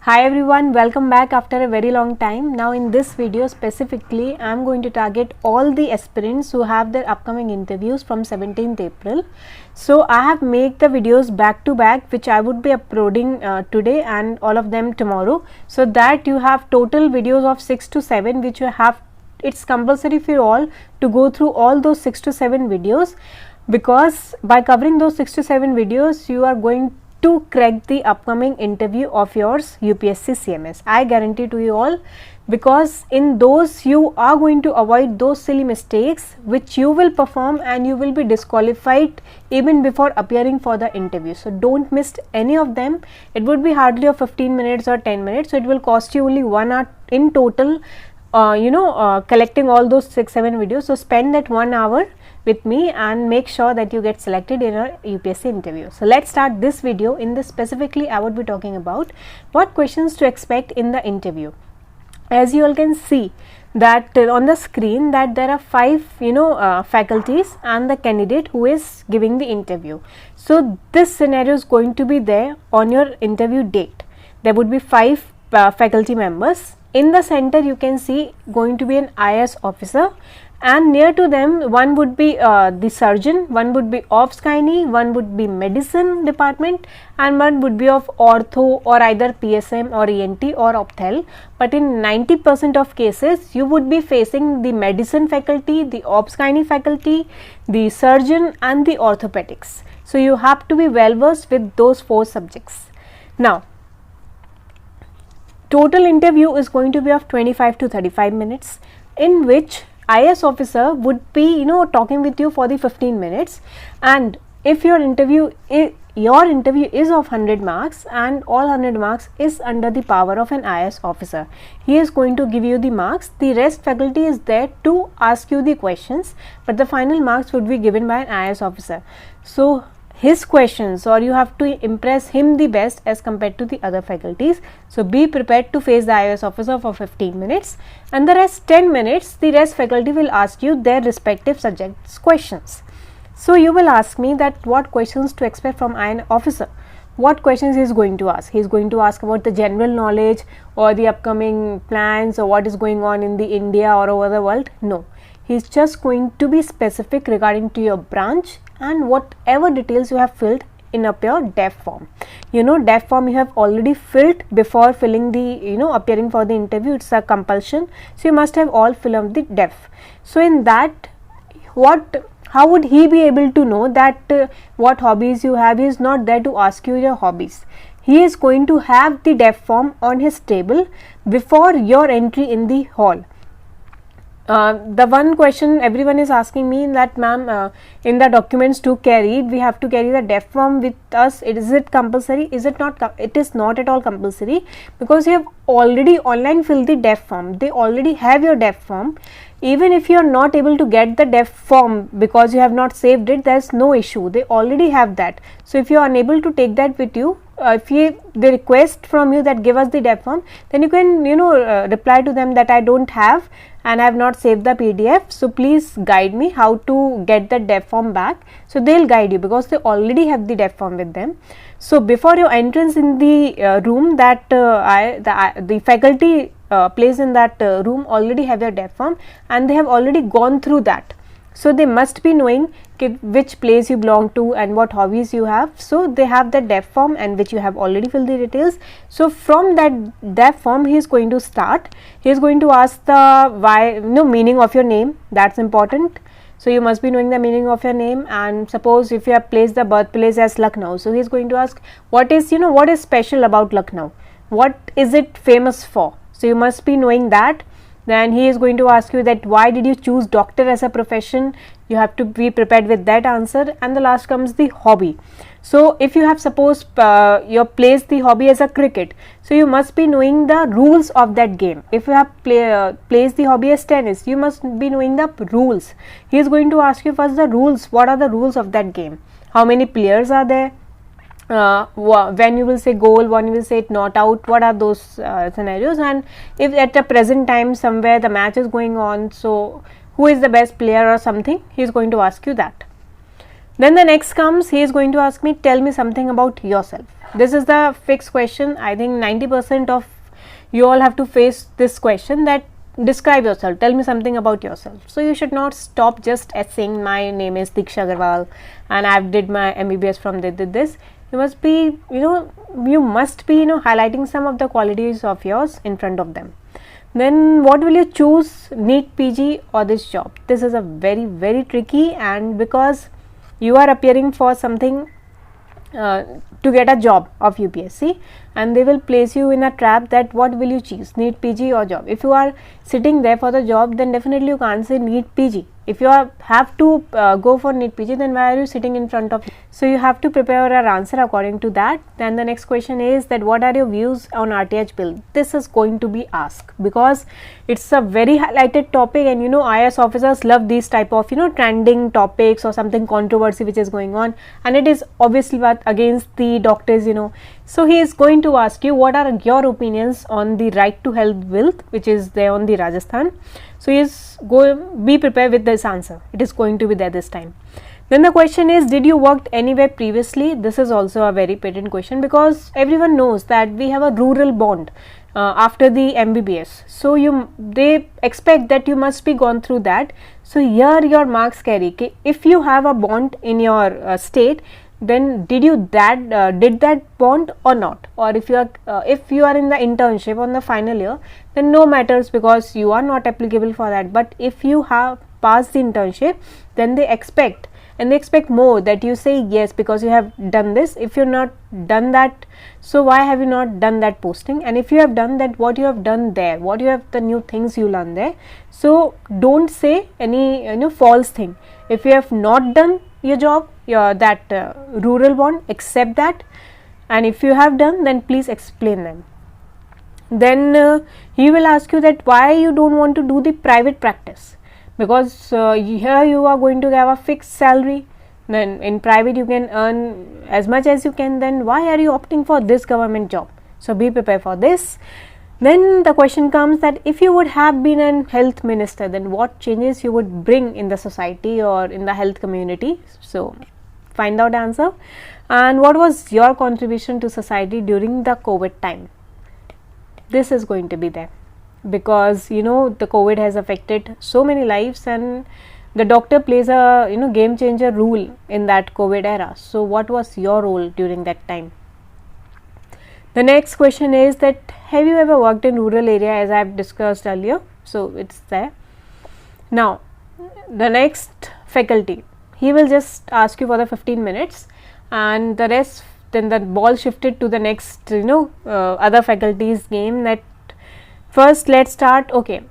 Hi everyone, welcome back after a very long time. Now in this video specifically, I am going to target all the aspirants who have their upcoming interviews from 17th April. So I have made the videos back to back which I would be uploading today and all of them tomorrow. So that you have total videos of 6 to 7 which you have, it's compulsory for you all to go through all those 6 to 7 videos, because by covering those 6 to 7 videos you are going to crack the upcoming interview of yours UPSC CMS. I guarantee to you all, because in those you are going to avoid those silly mistakes which you will perform and you will be disqualified even before appearing for the interview. So don't miss any of them. It would be hardly of 15 minutes or 10 minutes, so it will cost you only 1 hour in total collecting all those 6-7 videos. So spend that 1 hour with me and make sure that you get selected in a UPSC interview. So let's start this video. In this specifically I would be talking about what questions to expect in the interview. As you all can see that on the screen that there are 5 faculties and the candidate who is giving the interview. So this scenario is going to be there on your interview date. There would be 5 faculty members. In the center you can see going to be an IAS officer, and near to them one would be the surgeon, one would be obs gynae, one would be medicine department, and one would be of ortho or either PSM or ENT or ophthal. But in 90% of cases you would be facing the medicine faculty, the obs gynae faculty, the surgeon and the orthopedics. So you have to be well versed with those 4 subjects. Now total interview is going to be of 25 to 35 minutes, in which IAS officer would be talking with you for the 15 minutes, and if your interview is of 100 marks and all 100 marks is under the power of an IAS officer, he is going to give you the marks. The rest faculty is there to ask you the questions, but the final marks would be given by an IAS officer. So his questions, or you have to impress him the best as compared to the other faculties. So be prepared to face the IAS officer for 15 minutes, and the rest 10 minutes the rest faculty will ask you their respective subjects questions. So you will ask me that what questions to expect from an officer. What questions he is going to ask? He is going to ask about the general knowledge or the upcoming plans or what is going on in the India or over the world. No, he is just going to be specific regarding to your branch and whatever details you have filled in up your DEF form. DEF form you have already filled before filling the appearing for the interview. It's a compulsion, so you must have all filled up the DEF. So in that, how would he be able to know that what hobbies you have? He is not there to ask you your hobbies. He is going to have the DEF form on his table before your entry in the hall. The one question everyone is asking me that, ma'am, in the documents to carry, we have to carry the DEF form with us. Is it compulsory? Is it not? It is not at all compulsory, because you have already online filled the DEF form. They already have your DEF form. Even if you are not able to get the DEF form because you have not saved it, there is no issue. They already have that. So if you are unable to take that with you, if they request from you that give us the DEF form, then you can reply to them that I don't have and I have not saved the PDF, so please guide me how to get the DEF form back. So they will guide you because they already have the DEF form with them. So before your entrance in the room, that the faculty placed in that room already have your DEF form and they have already gone through that. So they must be knowing which place you belong to and what hobbies you have. So they have the DEF form and which you have already filled the details. So from that DEF form he is going to start. He is going to ask the meaning of your name. That's important. So you must be knowing the meaning of your name, and suppose if you have placed the birthplace as Lucknow, so he is going to ask what is special about Lucknow, what is it famous for. So you must be knowing that. Then he is going to ask you that why did you choose doctor as a profession. You have to be prepared with that answer. And the last comes the hobby. So if you have suppose you have placed the hobby as a cricket, so you must be knowing the rules of that game. If you have placed the hobby as tennis, you must be knowing the rules. He is going to ask you first the rules. What are the rules of that game? How many players are there? When you will say goal, when you will say it not out, what are those scenarios, and if at the present time somewhere the match is going on, so who is the best player or something, he is going to ask you that. Then the next comes, he is going to ask me, tell me something about yourself. This is the fixed question. I think 90% of you all have to face this question, that describe yourself, tell me something about yourself. So you should not stop just at saying my name is Deeksha Agarwal and I did my MBBS from this. You must be, highlighting some of the qualities of yours in front of them. Then what will you choose, NEET PG or this job? This is a very, very tricky, and because you are appearing for something to get a job of UPSC, and they will place you in a trap that what will you choose, NEET PG or job. If you are sitting there for the job, then definitely you can't say NEET PG. If you have to go for NEET PG, then why are you sitting in front of? So you have to prepare your answer according to that. Then the next question is that what are your views on RTH bill? This is going to be asked because it's a very highlighted topic, and IAS officers love these type of trending topics or something controversy which is going on, and it is obviously what against the doctors. So he is going to ask you what are your opinions on the right to health bill which is there on the Rajasthan. So be prepared with this answer. It is going to be there this time. Then the question is, did you worked anywhere previously? This is also a very pertinent question because everyone knows that we have a rural bond after the MBBS. So they expect that you must be gone through that. So here your marks carry. If you have a bond in your state, then did that bond or not? Or if you are in the internship on the final year, then no matters because you are not applicable for that. But if you have passed the internship, then they expect more that you say yes because you have done this. If you not done that, so why have you not done that posting? And if you have done that, what you have done there, what you have the new things you learn there. So don't say any false thing. If you have not done your job, that rural bond, accept that, and if you have done, then please explain them. Then he will ask you that why you don't want to do the private practice, because here you are going to have a fixed salary, then in private you can earn as much as you can, then why are you opting for this government job? So be prepared for this. Then the question comes that if you would have been a health minister, then what changes you would bring in the society or in the health community? So find out answer. And what was your contribution to society during the COVID time? This is going to be there because the COVID has affected so many lives, and the doctor plays a game changer role in that COVID era. So what was your role during that time? The next question is that have you ever worked in rural area, as I have discussed earlier? So it's there. Now the next faculty, he will just ask you for the 15 minutes and the rest, then the ball shifted to the next other faculties game. That first let's start. Okay,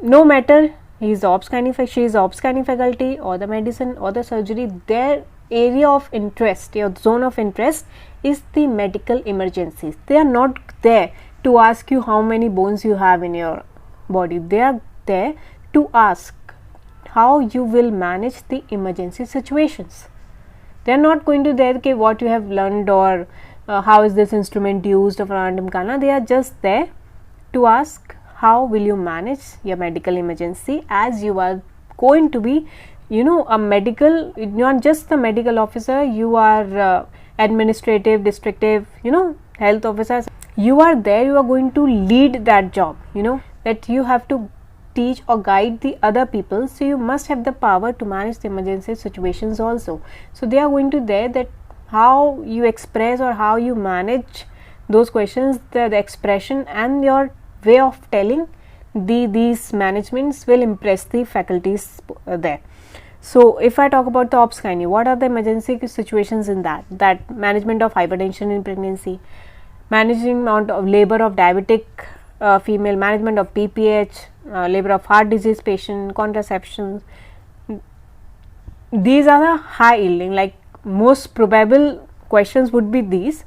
no matter he is ops gynae, she is ops gynae faculty or the medicine or the surgery, their area of interest, your zone of interest is the medical emergencies. They are not there to ask you how many bones you have in your body. They are there to ask how you will manage the emergency situations. They are not going to there what you have learned or how is this instrument used or random kana. They are just there to ask how will you manage your medical emergency, as you are going to be a medical, not just the medical officer, you are administrative, districtive, health officers. You are there, you are going to lead that job, that you have to teach or guide the other people. So you must have the power to manage the emergency situations also. So they are going to there that how you express or how you manage those questions, the expression and your way of telling these managements will impress the faculties there. So if I talk about the ops gynae, what are the emergency situations in that management of hypertension in pregnancy, managing amount of labor of diabetic female, management of PPH, labor of heart disease patient, contraception. These are the high yielding, like most probable questions would be these.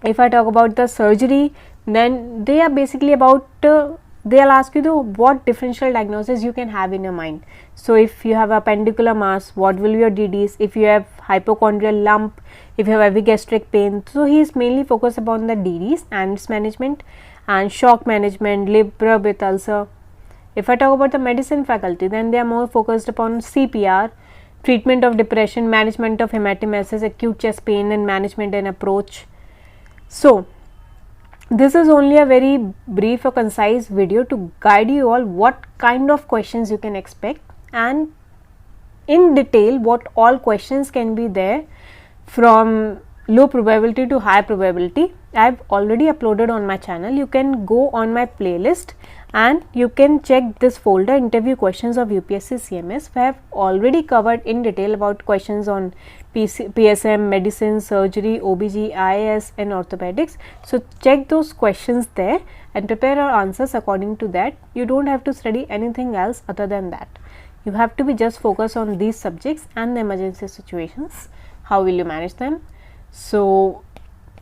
If I talk about the surgery, then they are basically about they'll ask you what differential diagnosis you can have in your mind. So if you have appendicular mass, what will be your DDs? If you have hypochondrial lump, if you have heavy gastric pain, so he is mainly focused upon the DDs and its management and shock management, liver with ulcer. If I talk about the medicine faculty, then they are more focused upon CPR, treatment of depression, management of hematemesis, acute chest pain and management and approach. So this is only a very brief or concise video to guide you all what kind of questions you can expect, and in detail what all questions can be there from low probability to high probability. I have already uploaded on my channel. You can go on my playlist and you can check this folder, interview questions of UPSC CMS, where I have already covered in detail about questions on PSM, medicine, surgery, OBG, IAS and orthopedics. So check those questions there and prepare your answers according to that. You don't have to study anything else other than that. You have to be just focused on these subjects and the emergency situations. How will you manage them? So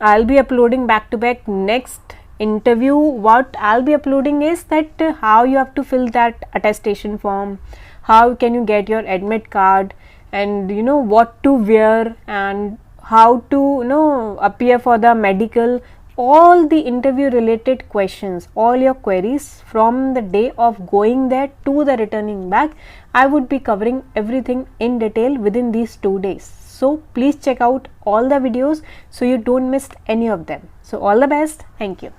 I'll be uploading back to back. Next interview, what I'll be uploading is that how you have to fill that attestation form, how can you get your admit card, and what to wear, and how to appear for the medical. All the interview related questions, all your queries from the day of going there to the returning back, I would be covering everything in detail within these 2 days. So please check out all the videos so you don't miss any of them. So all the best. Thank you.